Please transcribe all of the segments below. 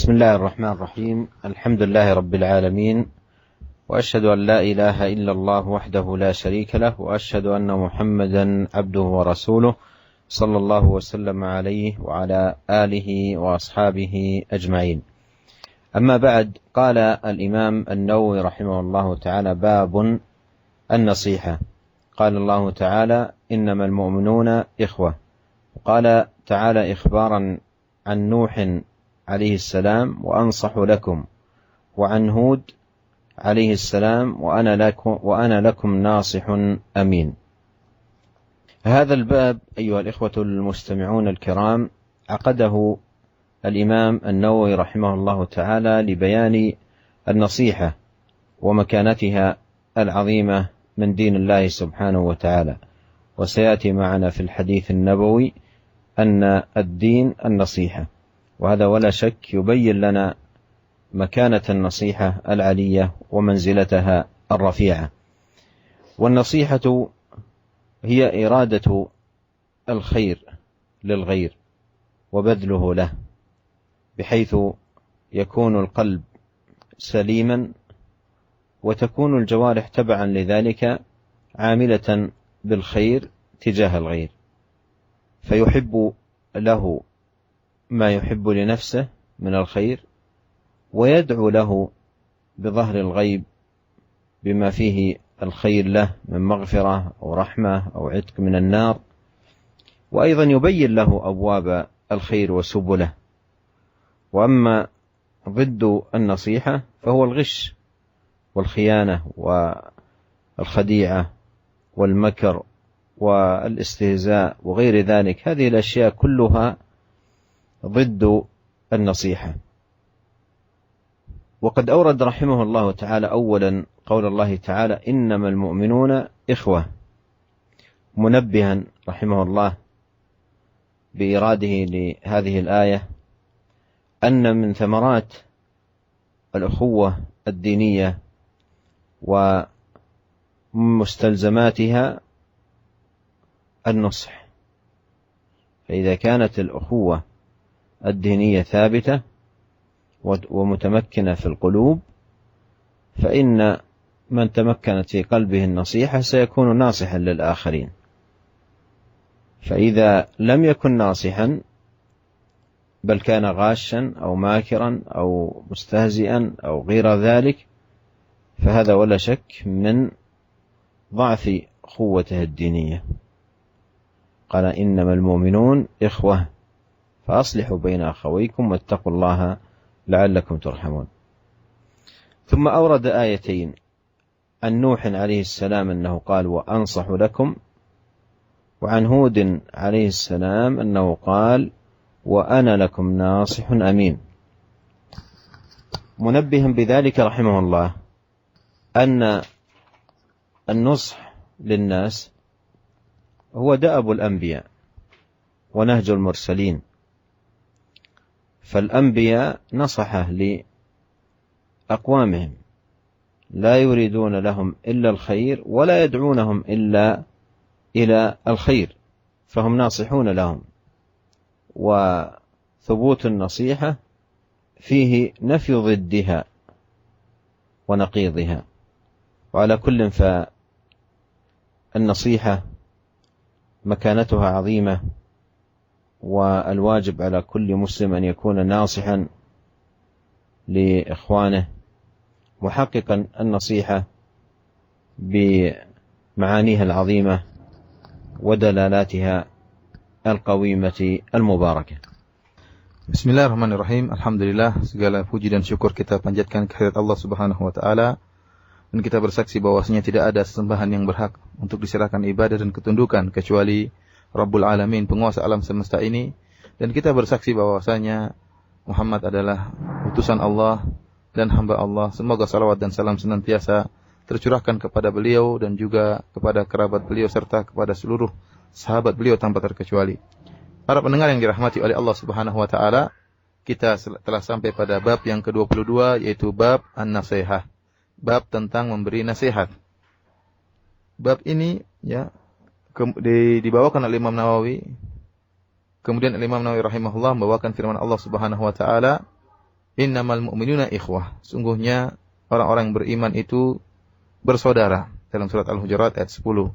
بسم الله الرحمن الرحيم. الحمد لله رب العالمين، وأشهد أن لا إله إلا الله وحده لا شريك له، وأشهد أن محمدا عبده ورسوله صلى الله وسلم عليه وعلى آله وأصحابه أجمعين. أما بعد، قال الإمام النووي رحمه الله تعالى: باب النصيحة. قال الله تعالى: إنما المؤمنون إخوة. وقال تعالى إخبارا عن نوح عليه السلام: وأنصح لكم، وعن هود عليه السلام: وأنا لكم ناصح أمين. هذا الباب أيها الإخوة المستمعون الكرام عقده الإمام النووي رحمه الله تعالى لبيان النصيحة ومكانتها العظيمة من دين الله سبحانه وتعالى. وسيأتي معنا في الحديث النبوي أن الدين النصيحة، وهذا ولا شك يبين لنا مكانة النصيحة العلية ومنزلتها الرفيعة. والنصيحة هي إرادة الخير للغير وبذله له، بحيث يكون القلب سليما وتكون الجوارح تبعا لذلك عاملة بالخير تجاه الغير، فيحب له ما يحب لنفسه من الخير، ويدعو له بظهر الغيب بما فيه الخير له من مغفرة أو رحمة أو عتق من النار، وأيضا يبين له أبواب الخير وسبله. وأما ضد النصيحة فهو الغش والخيانة والخديعة والمكر والاستهزاء وغير ذلك. هذه الأشياء كلها ضد النصيحة. وقد أورد رحمه الله تعالى أولا قول الله تعالى: إنما المؤمنون إخوة، منبها رحمه الله بإراده لهذه الآية أن من ثمرات الأخوة الدينية ومستلزماتها النصح. فإذا كانت الأخوة الدينية ثابتة ومتمكنة في القلوب، فإن من تمكنت في قلبه النصيحة سيكون ناصحا للآخرين. فإذا لم يكن ناصحا بل كان غاشا أو ماكرا أو مستهزئا أو غير ذلك، فهذا ولا شك من ضعف قوته الدينية. قال: إنما المؤمنون إخوة فأصلحوا بين أخويكم واتقوا الله لعلكم ترحمون. ثم أورد آيتين عن نوح عليه السلام أنه قال: وأنصح لكم، وعن هود عليه السلام أنه قال: وأنا لكم ناصح أمين، منبها بذلك رحمه الله أن النصح للناس هو دأب الأنبياء ونهج المرسلين. فالأنبياء نصحه لأقوامهم، لا يريدون لهم إلا الخير ولا يدعونهم إلا إلى الخير، فهم ناصحون لهم. وثبوت النصيحة فيه نفي ضدها ونقيضها. وعلى كل فالنصيحة مكانتها عظيمة، والواجب على كل مسلم أن يكون ناصحا لإخوانه محققا النصيحة بمعانيها العظيمة ودلالاتها القويمة المباركة. Bismillahirrahmanirrahim. Alhamdulillah, segala puji dan syukur kita panjatkan kehadirat Allah Subhanahu wa taala, dan kita bersaksi bahwasanya tidak ada sesembahan yang berhak untuk diserahkan ibadah dan ketundukan kecuali Rabbul Alamin, penguasa alam semesta ini. Dan kita bersaksi bahwasanya Muhammad adalah utusan Allah dan hamba Allah. Semoga salawat dan salam senantiasa tercurahkan kepada beliau dan juga kepada kerabat beliau serta kepada seluruh sahabat beliau tanpa terkecuali. Para pendengar yang dirahmati oleh Allah Subhanahu wa taala, kita telah sampai pada bab yang ke-22, yaitu bab an-nasihah, bab tentang memberi nasihat. Bab ini dibawakan oleh Imam Nawawi. Kemudian Imam Nawawi rahimahullah membawakan firman Allah Subhanahu wa taala Innamal mu'minuna ikhwah. Sungguhnya orang-orang yang beriman itu bersaudara. Dalam surat Al-Hujurat ayat 10.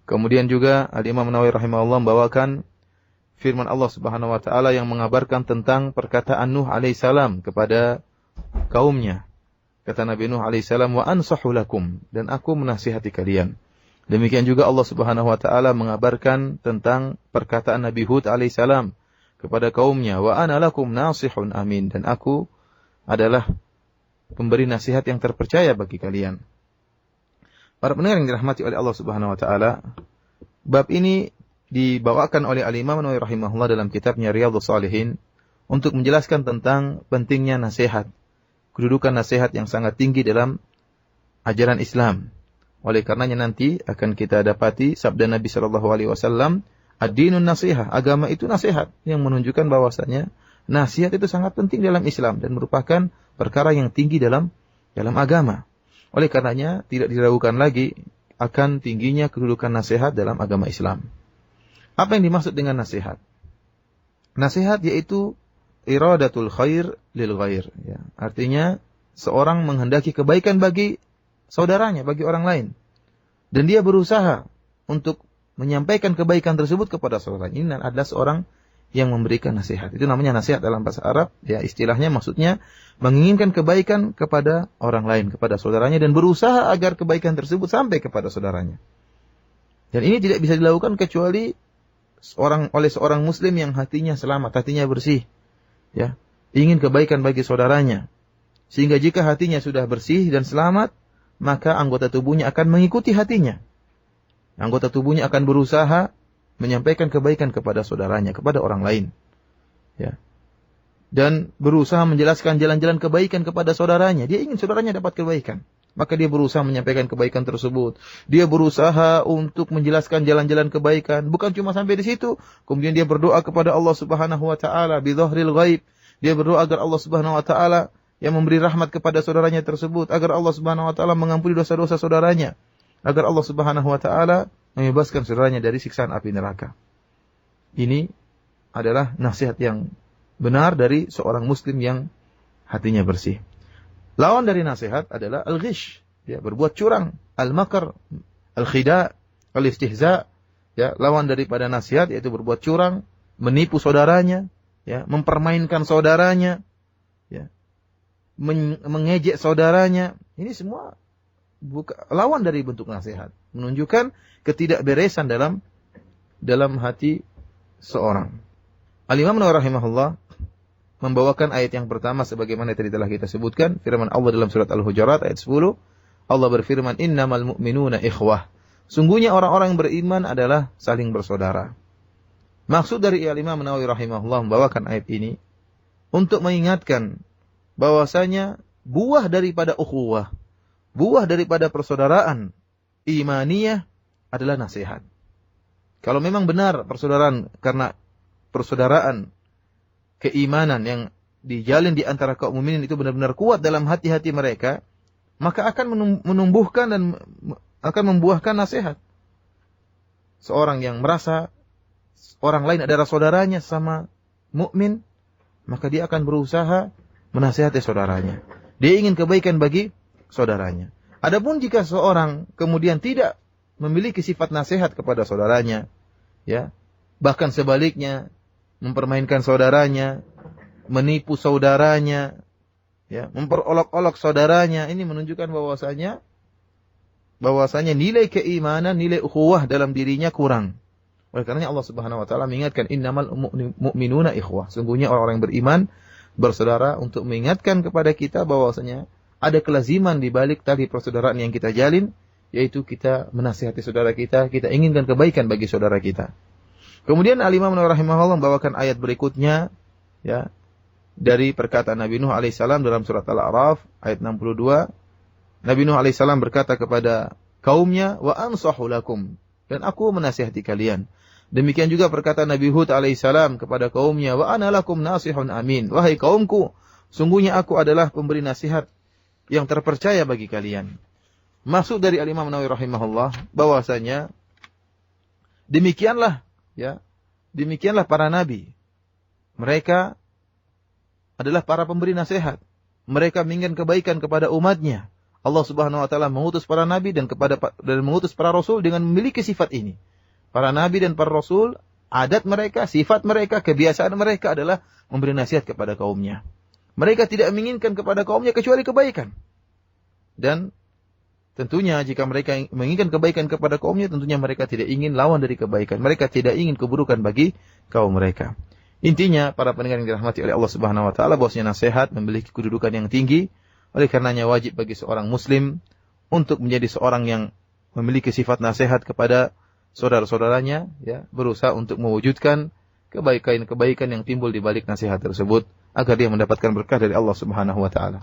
Kemudian juga Al-Imam Nawawi rahimahullah membawakan firman Allah Subhanahu wa taala yang mengabarkan tentang perkataan Nuh alaihissalam kepada kaumnya. Kata Nabi Nuh alaihissalam, "Wa ansahu lakum," dan aku menasihati kalian. Demikian juga Allah Subhanahu wa taala mengabarkan tentang perkataan Nabi Hud alaihissalam kepada kaumnya, "Wa ana lakum nasihun amin," dan aku adalah pemberi nasihat yang terpercaya bagi kalian. Para pendengar yang dirahmati oleh Allah Subhanahu wa taala, bab ini dibawakan oleh Al-Imam Nawawi rahimahullah dalam kitabnya Riyadhus Shalihin untuk menjelaskan tentang pentingnya nasihat, kedudukan nasihat yang sangat tinggi dalam ajaran Islam. Oleh karenanya nanti akan kita dapati sabda Nabi sallallahu alaihi wasallam, "Ad-dinun nasihah," agama itu nasihat, yang menunjukkan bahwasanya nasihat itu sangat penting dalam Islam dan merupakan perkara yang tinggi dalam agama. Oleh karenanya tidak diragukan lagi akan tingginya kedudukan nasihat dalam agama Islam. Apa yang dimaksud dengan nasihat? Nasihat yaitu iradatul khair lil ghair. Ya. Artinya seorang menghendaki kebaikan bagi saudaranya, bagi orang lain. Dan dia berusaha untuk menyampaikan kebaikan tersebut kepada saudaranya. Ini adalah seorang yang memberikan nasihat. Itu namanya nasihat dalam bahasa Arab. Ya, istilahnya maksudnya menginginkan kebaikan kepada orang lain, kepada saudaranya, dan berusaha agar kebaikan tersebut sampai kepada saudaranya. Dan ini tidak bisa dilakukan kecuali oleh seorang muslim yang hatinya selamat, hatinya bersih, ya, ingin kebaikan bagi saudaranya. Sehingga jika hatinya sudah bersih dan selamat, maka anggota tubuhnya akan mengikuti hatinya. Anggota tubuhnya akan berusaha menyampaikan kebaikan kepada saudaranya, kepada orang lain, ya. Dan berusaha menjelaskan jalan-jalan kebaikan kepada saudaranya. Dia ingin saudaranya dapat kebaikan. Maka dia berusaha menyampaikan kebaikan tersebut. Dia berusaha untuk menjelaskan jalan-jalan kebaikan. Bukan cuma sampai di situ. Kemudian dia berdoa kepada Allah Subhanahu wa taala bidhahril ghaib. Dia berdoa agar Allah Subhanahu wa taala yang memberi rahmat kepada saudaranya tersebut, agar Allah Subhanahu wa taala mengampuni dosa-dosa saudaranya, agar Allah Subhanahu wa taala membebaskan saudaranya dari siksaan api neraka. Ini adalah nasihat yang benar dari seorang muslim yang hatinya bersih. Lawan dari nasihat adalah al-ghish, ya, berbuat curang, al-makar, al-khida, al-istihza, ya, lawan daripada nasihat yaitu berbuat curang, menipu saudaranya, ya, mempermainkan saudaranya, ya, mengejek saudaranya. Ini semua lawan dari bentuk nasihat, menunjukkan ketidakberesan dalam hati seorang. Al-Imam Nawawi rahimahullah membawakan ayat yang pertama sebagaimana tadi telah kita sebutkan, firman Allah dalam surat Al-Hujurat ayat 10. Allah berfirman, "Innamal mu'minuna ikhwah." Sungguhnya orang-orang yang beriman adalah saling bersaudara. Maksud dari Al-Imam Nawawi rahimahullah membawakan ayat ini untuk mengingatkan bahwasanya buah daripada ukhuwah, buah daripada persaudaraan imaniyah adalah nasihat. Kalau memang benar persaudaraan karena persaudaraan keimanan yang dijalin di antara kaum mukminin itu benar-benar kuat dalam hati-hati mereka, maka akan menumbuhkan dan akan membuahkan nasihat. Seorang yang merasa orang lain adalah saudaranya sama mukmin, maka dia akan berusaha menasihati saudaranya. Dia ingin kebaikan bagi saudaranya. Adapun jika seorang kemudian tidak memiliki sifat nasihat kepada saudaranya, ya, bahkan sebaliknya mempermainkan saudaranya, menipu saudaranya, ya, memperolok-olok saudaranya, ini menunjukkan bahwasanya nilai keimanan, nilai ukhuwah dalam dirinya kurang. Oleh karenanya Allah Subhanahu wa taala mengingatkan innamal mu'minuna ikhwah. Sungguhnya orang-orang yang beriman bersaudara, untuk mengingatkan kepada kita bahwasanya ada kelaziman di balik tali persaudaraan yang kita jalin, yaitu kita menasihati saudara kita, kita inginkan kebaikan bagi saudara kita. Kemudian Al-Imam Nawawi rahimahullah membawakan ayat berikutnya, ya, dari perkataan Nabi Nuh alaihissalam dalam surat Al-A'raf ayat 62. Nabi Nuh alaihissalam berkata kepada kaumnya, "Wa ansahu lakum," dan aku menasihati kalian. Demikian juga perkataan Nabi Hud alaihissalam kepada kaumnya, "Wa ana lakum nasihun amin." Wahai kaumku, sungguhnya aku adalah pemberi nasihat yang terpercaya bagi kalian. Maksud dari Al-Imam Nawawi rahimahullah bahwasanya demikianlah, ya, demikianlah para nabi. Mereka adalah para pemberi nasihat. Mereka menginginkan kebaikan kepada umatnya. Allah Subhanahu wa taala mengutus para nabi dan mengutus para rasul dengan memiliki sifat ini. Para nabi dan para rasul, adat mereka, sifat mereka, kebiasaan mereka adalah memberi nasihat kepada kaumnya. Mereka tidak menginginkan kepada kaumnya kecuali kebaikan. Dan tentunya jika mereka menginginkan kebaikan kepada kaumnya, tentunya mereka tidak ingin lawan dari kebaikan. Mereka tidak ingin keburukan bagi kaum mereka. Intinya, para pendengar yang dirahmati oleh Allah Subhanahu wa taala, bahwasanya nasihat memiliki kedudukan yang tinggi. Oleh karenanya wajib bagi seorang muslim untuk menjadi seorang yang memiliki sifat nasihat kepada saudara-saudaranya, ya, berusaha untuk mewujudkan kebaikan-kebaikan yang timbul di balik nasihat tersebut agar dia mendapatkan berkah dari Allah Subhanahu wa taala.